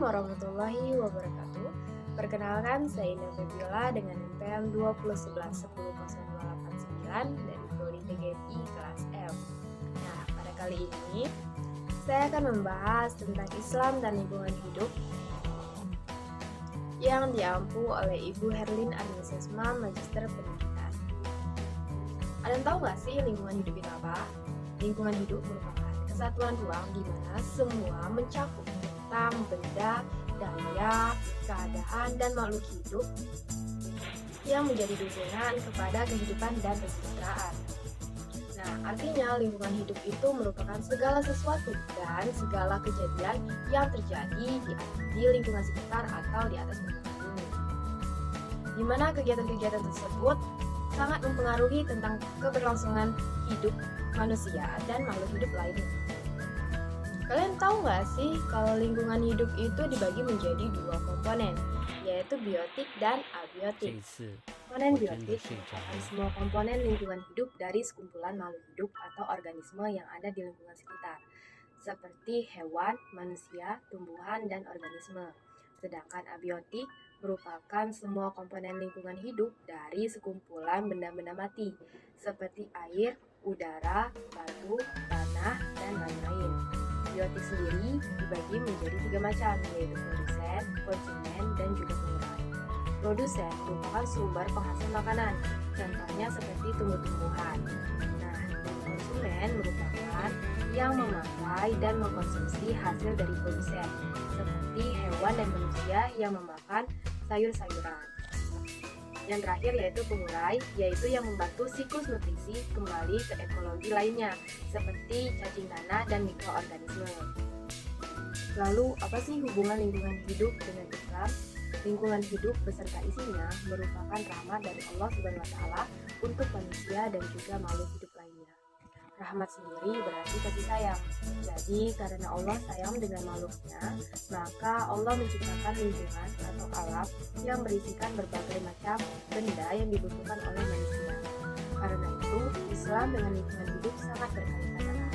warahmatullahi wabarakatuh. Perkenalkan, saya Indah Febiola dengan NPM 201110029 dari Prodi PGMI kelas M. Nah, pada kali ini saya akan membahas tentang Islam dan lingkungan hidup yang diampu oleh Ibu Herlin Arnisesma, Magister Pendidikan. Ada yang tahu nggak sih lingkungan hidup itu apa? Lingkungan hidup merupakan kesatuan ruang di mana semua mencakup tentang benda, daya, keadaan, dan makhluk hidup yang menjadi dukungan kepada kehidupan dan kesejahteraan. Nah, artinya lingkungan hidup itu merupakan segala sesuatu dan segala kejadian yang terjadi di lingkungan sekitar atau di atas permukaan bumi. Di mana kegiatan-kegiatan tersebut sangat mempengaruhi tentang keberlangsungan hidup manusia dan makhluk hidup lainnya. Kalian tahu nggak sih kalau lingkungan hidup itu dibagi menjadi dua komponen, yaitu biotik dan abiotik. Komponen biotik merupakan semua komponen lingkungan hidup dari sekumpulan makhluk hidup atau organisme yang ada di lingkungan sekitar, seperti hewan, manusia, tumbuhan, dan organisme. Sedangkan abiotik merupakan semua komponen lingkungan hidup dari sekumpulan benda-benda mati, seperti air, udara, batu, tanah, dan lain-lain. Biotik sendiri dibagi menjadi 3 macam, yaitu produsen, konsumen, dan juga pengurai. Produsen merupakan sumber penghasil makanan, contohnya seperti tumbuh-tumbuhan. Nah, dan konsumen merupakan yang memakai dan mengkonsumsi hasil dari produsen, seperti hewan dan manusia yang memakan sayur-sayuran. Yang terakhir yaitu pengurai, yaitu yang membantu siklus nutrisi kembali ke ekologi lainnya, seperti cacing tanah dan mikroorganisme. Lalu, apa sih hubungan lingkungan hidup dengan Islam? Lingkungan hidup beserta isinya merupakan rahmat dari Allah SWT untuk manusia dan juga makhluk hidup lainnya. Rahmat sendiri berarti kasih sayang. Jadi karena Allah sayang dengan makhluknya, maka Allah menciptakan lingkungan atau alam yang berisikan berbagai macam benda yang dibutuhkan oleh manusia. Karena itu, Islam dengan lingkungan hidup sangat berkaitan erat.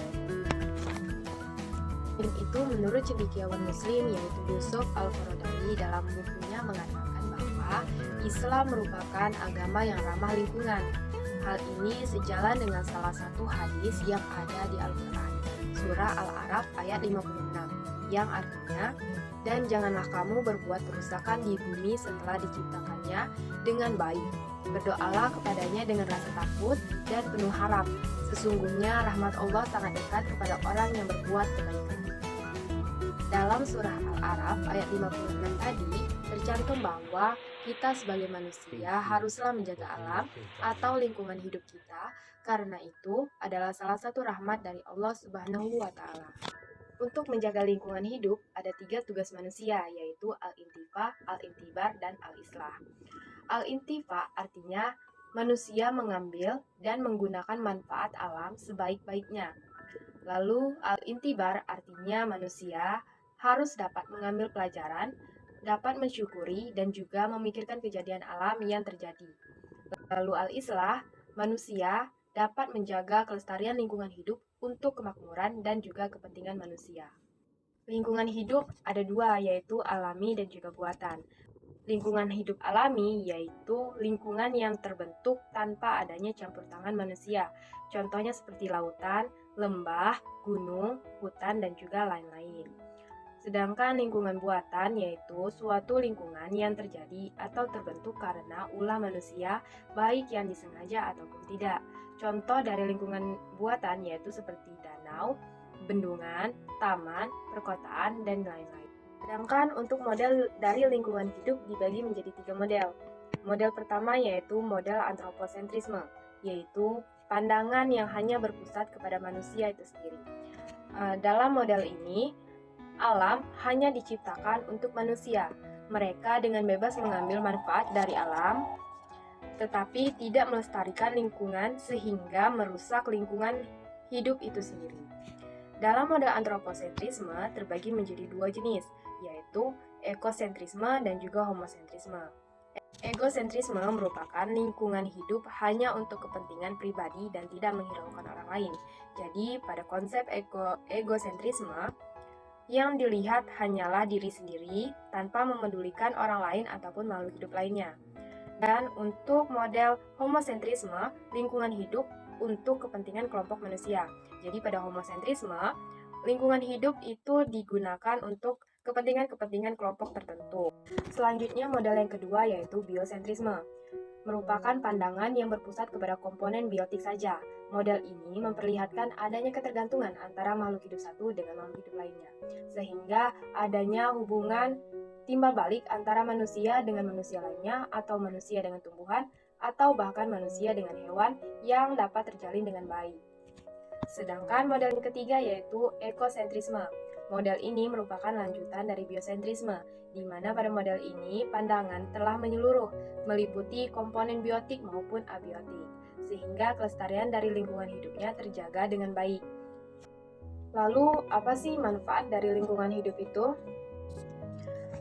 Itu menurut cendekiawan Muslim yaitu Yusuf Al-Qaradawi dalam bukunya mengatakan bahwa Islam merupakan agama yang ramah lingkungan. Hal ini sejalan dengan salah satu hadis yang ada di Al-Quran, Surah Al-A'raf ayat 56, yang artinya, "Dan janganlah kamu berbuat kerusakan di bumi setelah diciptakannya dengan baik. Berdoalah kepadanya dengan rasa takut dan penuh harap. Sesungguhnya rahmat Allah sangat dekat kepada orang yang berbuat kebaikan." Dalam surah Al-A'raf ayat 56 tadi, tercantum bahwa kita sebagai manusia haruslah menjaga alam atau lingkungan hidup kita, karena itu adalah salah satu rahmat dari Allah Subhanahu wa Ta'ala. Untuk menjaga lingkungan hidup, ada 3 tugas manusia, yaitu al-intifa, al-intibar, dan al-islah. Al-intifa artinya manusia mengambil dan menggunakan manfaat alam sebaik-baiknya. Lalu al-intibar artinya manusia harus dapat mengambil pelajaran, dapat mensyukuri, dan juga memikirkan kejadian alam yang terjadi. Lalu al-islah, manusia dapat menjaga kelestarian lingkungan hidup untuk kemakmuran dan juga kepentingan manusia. Lingkungan hidup ada 2, yaitu alami dan juga buatan. Lingkungan hidup alami yaitu lingkungan yang terbentuk tanpa adanya campur tangan manusia. Contohnya seperti lautan, lembah, gunung, hutan, dan juga lain-lain. Sedangkan lingkungan buatan yaitu suatu lingkungan yang terjadi atau terbentuk karena ulah manusia, baik yang disengaja ataupun tidak. Contoh dari lingkungan buatan yaitu seperti danau, bendungan, taman, perkotaan, dan lain-lain. Sedangkan untuk model dari lingkungan hidup dibagi menjadi 3 model. Model pertama yaitu model antroposentrisme, yaitu pandangan yang hanya berpusat kepada manusia itu sendiri. Dalam model ini, alam hanya diciptakan untuk manusia. Mereka dengan bebas mengambil manfaat dari alam, tetapi tidak melestarikan lingkungan sehingga merusak lingkungan hidup itu sendiri. Dalam model antroposentrisme terbagi menjadi 2 jenis, yaitu ekosentrisme dan juga homosentrisme. Egosentrisme merupakan lingkungan hidup hanya untuk kepentingan pribadi dan tidak menghiraukan orang lain. Jadi, pada konsep egosentrisme, yang dilihat hanyalah diri sendiri tanpa memedulikan orang lain ataupun makhluk hidup lainnya. Dan untuk model homosentrisme, lingkungan hidup untuk kepentingan kelompok manusia. Jadi pada homosentrisme, lingkungan hidup itu digunakan untuk kepentingan-kepentingan kelompok tertentu. Selanjutnya model yang kedua yaitu biosentrisme, merupakan pandangan yang berpusat kepada komponen biotik saja. Model ini memperlihatkan adanya ketergantungan antara makhluk hidup satu dengan makhluk hidup lainnya, sehingga adanya hubungan timbal balik antara manusia dengan manusia lainnya, atau manusia dengan tumbuhan, atau bahkan manusia dengan hewan yang dapat terjalin dengan baik. Sedangkan model yang ketiga yaitu ekosentrisme. Model ini merupakan lanjutan dari biosentrisme, di mana pada model ini pandangan telah menyeluruh, meliputi komponen biotik maupun abiotik, sehingga kelestarian dari lingkungan hidupnya terjaga dengan baik. Lalu, apa sih manfaat dari lingkungan hidup itu?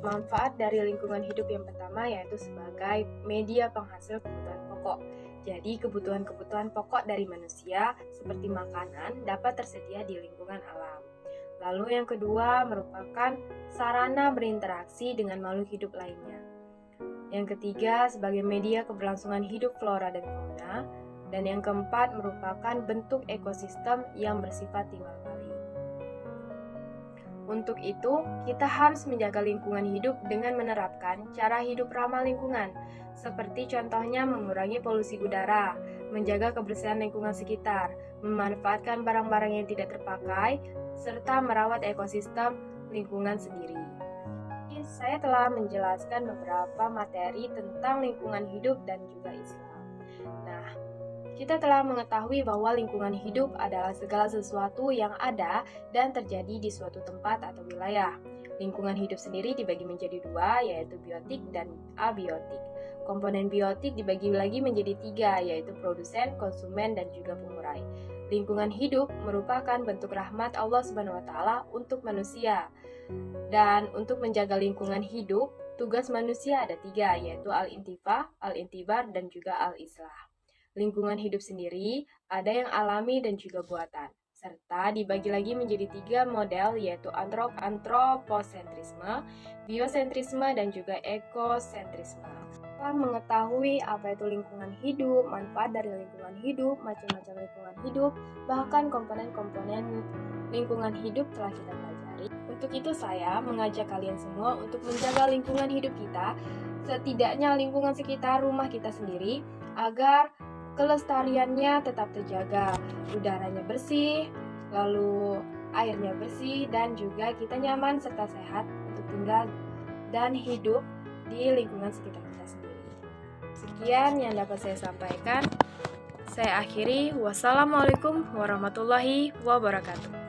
Manfaat dari lingkungan hidup yang pertama yaitu sebagai media penghasil kebutuhan pokok. Jadi kebutuhan-kebutuhan pokok dari manusia seperti makanan dapat tersedia di lingkungan alam. Lalu yang kedua merupakan sarana berinteraksi dengan makhluk hidup lainnya. Yang ketiga sebagai media keberlangsungan hidup flora dan fauna. Dan yang keempat merupakan bentuk ekosistem yang bersifat timbal balik. Untuk itu, kita harus menjaga lingkungan hidup dengan menerapkan cara hidup ramah lingkungan, seperti contohnya mengurangi polusi udara, menjaga kebersihan lingkungan sekitar, memanfaatkan barang-barang yang tidak terpakai, serta merawat ekosistem lingkungan sendiri. Saya telah menjelaskan beberapa materi tentang lingkungan hidup dan juga Islam. Nah, kita telah mengetahui bahwa lingkungan hidup adalah segala sesuatu yang ada dan terjadi di suatu tempat atau wilayah. Lingkungan hidup sendiri dibagi menjadi dua, yaitu biotik dan abiotik. Komponen biotik dibagi lagi menjadi tiga, yaitu produsen, konsumen, dan juga pengurai. Lingkungan hidup merupakan bentuk rahmat Allah SWT untuk manusia. Dan untuk menjaga lingkungan hidup, tugas manusia ada tiga, yaitu al-intifah, al-intibar, dan juga al-islah. Lingkungan hidup sendiri ada yang alami dan juga buatan, serta dibagi lagi menjadi tiga model yaitu antroposentrisme, biosentrisme, dan juga ekosentrisme. Setelah mengetahui apa itu lingkungan hidup, manfaat dari lingkungan hidup, macam-macam lingkungan hidup, bahkan komponen-komponen lingkungan hidup telah kita pelajari. Untuk itu saya mengajak kalian semua untuk menjaga lingkungan hidup kita, setidaknya lingkungan sekitar rumah kita sendiri, agar kelestariannya tetap terjaga, udaranya bersih, lalu airnya bersih, dan juga kita nyaman serta sehat untuk tinggal dan hidup di lingkungan sekitar kita sendiri. Sekian yang dapat saya sampaikan. Saya akhiri. Wassalamualaikum warahmatullahi wabarakatuh.